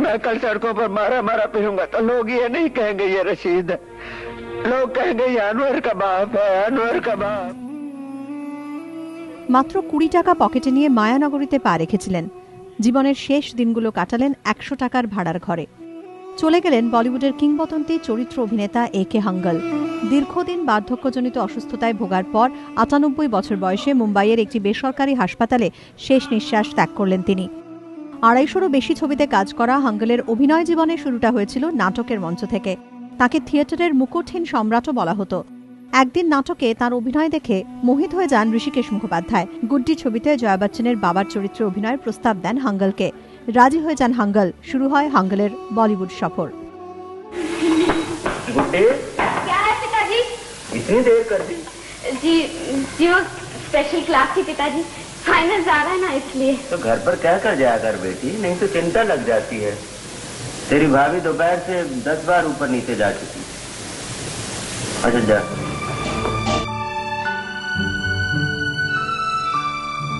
मैं कल सड़कों पर मारा मारा फिरूंगा तो लोग ये नहीं कहेंगे ये रशीद है, लोग कहेंगे ये अनवर का बाप है, अनवर का बाप। মাত্র 20 টাকা পকেটে নিয়ে মায়ানগরীতে পা রেখেছিলেন। জীবনের শেষ দিনগুলো কাটালেন 100 টাকার ভাড়ার ঘরে। চলে গেলেন বলিউডের কিংবদন্তি চরিত্র অভিনেতা একে হাঙ্গল। দীর্ঘদিন বার্ধক্যজনিত অসুস্থতায় ভোগার পর ৯৮ বছর বয়সে মুম্বাইয়ের একটি বেসরকারি হাসপাতালে শেষ নিঃশ্বাস ত্যাগ করলেন তিনি। ২৫০রও বেশি ছবিতে কাজ করা হাঙ্গলের অভিনয় জীবনের শুরুটা হয়েছিল নাটকের মঞ্চ থেকে। তাকে থিয়েটারের মুকুটহীন সম্রাটও বলা হতো। একদিন নাটকে তার অভিনয় দেখে মোহিত হয়ে যান ঋষিকেশ মুখোপাধ্যায়। গুড্ডি ছবিতে জয়া বচ্চনের বাবার চরিত্রে অভিনয়ের প্রস্তাব দেন হাঙ্গলকে। রাজি হয়ে যান হাঙ্গল। শুরু হয় হাঙ্গলের বলিউড সফর। स्पेशल क्लास की पिताजी, फाइनल जा रहा है ना इसलिए। तो घर पर क्या कर जाया कर बेटी, नहीं तो चिंता लग जाती है। तेरी भाभी दोपहर से 10 बार ऊपर नीचे जा चुकी। अच्छा जा।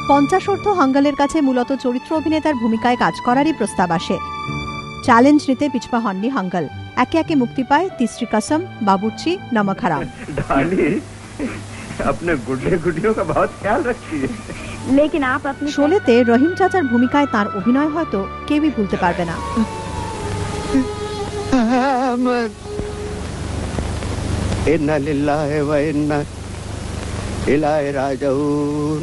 50 হাঙ্গলের কাছে মূলত চরিত্র অভিনেতার ভূমিকায় কাজ করারই প্রস্তাব আসে। চ্যালেঞ্জ নিতে পিছপা হননি হাঙ্গল। একে একে মুক্তি পায় তিসরি কসম, বাবুর্চি, নমক হারাম। अपने गुड्डे गुड्डियों का बहुत ख्याल रखती है। लेकिन आप अपने শোলেতে রহিম চাচার ভূমিকায় তার অভিনয় হয়তো কেউই ভুলতে পারবে না। इन्ना लिल्लाहि व इन्ना इलैहि राजिऊन।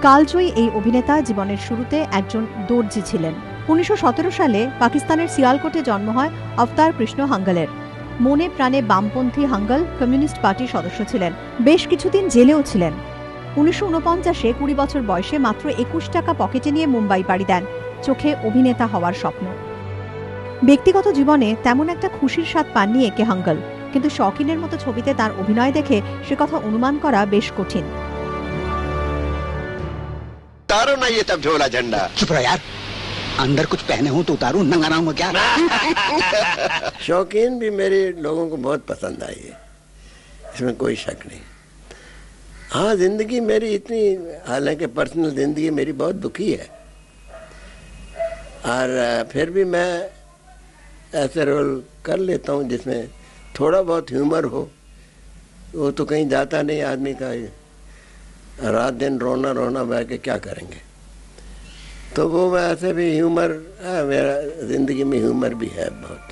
কালজয়ী এই অভিনেতা জীবনের শুরুতে একজন দর্জি ছিলেন। ১৯১৭ সালে পাকিস্তানের সিয়ালকোটে জন্ম হয় অবতার কৃষ্ণ হাঙ্গলের। মনে প্রাণে বামপন্থী হাঙ্গল কমিউনিস্ট পার্টির সদস্য ছিলেন। বেশ কিছুদিন জেলেও ছিলেন। ১৯৪৯-এ ২০ বছর বয়সে মাত্র ২১ টাকা পকেটে নিয়ে মুম্বাই পাড়ি দেন। চোখে অভিনেতা হওয়ার স্বপ্ন। ব্যক্তিগত জীবনে তেমন একটা খুশির স্বাদ পাননি একে হাঙ্গল, কিন্তু শৌখিনের মতো ছবিতে তার অভিনয় দেখে সে কথা অনুমান করা বেশ কঠিন। उतारो ना ये तब झोला झंडा। चुप रहो यार, अंदर कुछ पहने हो तो उतारो, नंगा नाम हो क्या? शौकीन भी मेरे लोगों को बहुत पसंद आई है, इसमें कोई शक नहीं। हाँ, जिंदगी मेरी इतनी, हालांकि पर्सनल जिंदगी मेरी बहुत दुखी है, और फिर भी मैं ऐसे रोल कर लेता हूँ जिसमें थोड़ा बहुत ह्यूमर हो। वो तो कहीं जाता नहीं आदमी का, रात दिन रोना रोना बह के क्या करेंगे, तो वो वैसे भी ह्यूमर, मेरा जिंदगी में ह्यूमर भी है बहुत।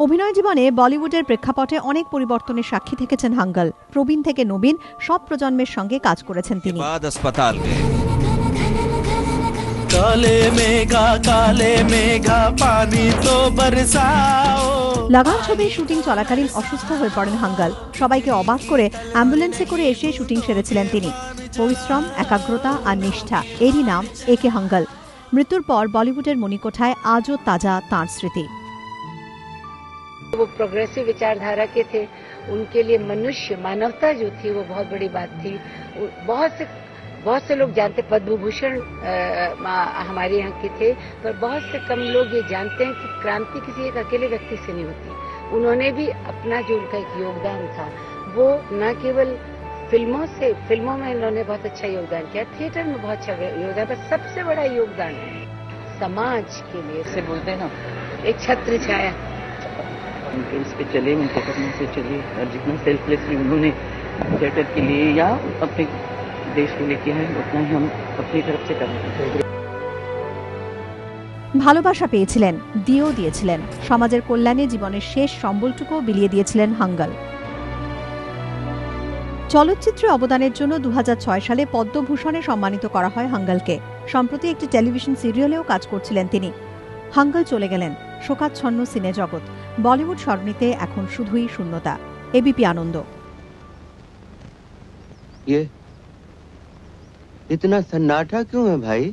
অভিনয় জীবনে বলিউডের প্রেক্ষাপটে অনেক পরিবর্তনের সাক্ষী থেকেছেন হাঙ্গল। প্রবীণ থেকে নবীন সব প্রজন্মের সঙ্গে কাজ করেছেন তিনি। লাগান ছবির শুটিং চলাকালীন অসুস্থ হয়ে পড়েন হাঙ্গল। সবাইকে অবাক করে অ্যাম্বুলেন্সে করে এসে শুটিং সেরেছিলেন তিনি। পরিশ্রম, একাগ্রতা আর নিষ্ঠা, এরই নাম একে হাঙ্গল। মৃত্যুর পর বলিউডের মণিকোঠায় आजो ताजा तार स्मृति। वो प्रोग्रेसिव विचारधारा के थे, उनके लिए मनुष्य, मानवता जो थी वो बहुत बड़ी बात थी। बहुत से लोग जानते, पद्म भूषण हमारे यहाँ के थे, पर बहुत से कम लोग ये जानते हैं कि क्रांति किसी एक अकेले व्यक्ति से नहीं होती। उन्होंने भी अपना जो उनका एक योगदान था वो न केवल फिल्मों में इन्होंने बहुत अच्छा योगदान किया, थिएटर में बहुत अच्छा योगदान, पर सबसे बड़ा योगदान समाज के लिए से बोलते हैं ना, एक छत्र छाया उनके उस पे चले, उनके कदम से चले, और जितना सेल्फलेसली उन्होंने थिएटर के लिए या अपने देश के लिए किया है उतना ही हम अपनी तरफ से करना चाहिए। ভালোবাসা পেয়েছিলেন, দিয়েও দিয়েছিলেন। সমাজের কল্যাণে জীবনের শেষ সম্বলটুকু বিলিয়ে দিয়েছিলেন হাঙ্গল। চলচ্চিত্রে অবদানের জন্য ২০০৬ সালে পদ্মভূষণে সম্মানিত করা হয় হাঙ্গলকে। সম্প্রতি একটি টেলিভিশন সিরিয়ালেও কাজ করছিলেন তিনি। হাঙ্গল চলে গেলেন, শোকাচ্ছন্ন সিনে জগৎ। বলিউড সরণিতে এখন শুধুই শূন্যতা। এবিপি আনন্দ। इतना सन्नाटा क्यों है भाई?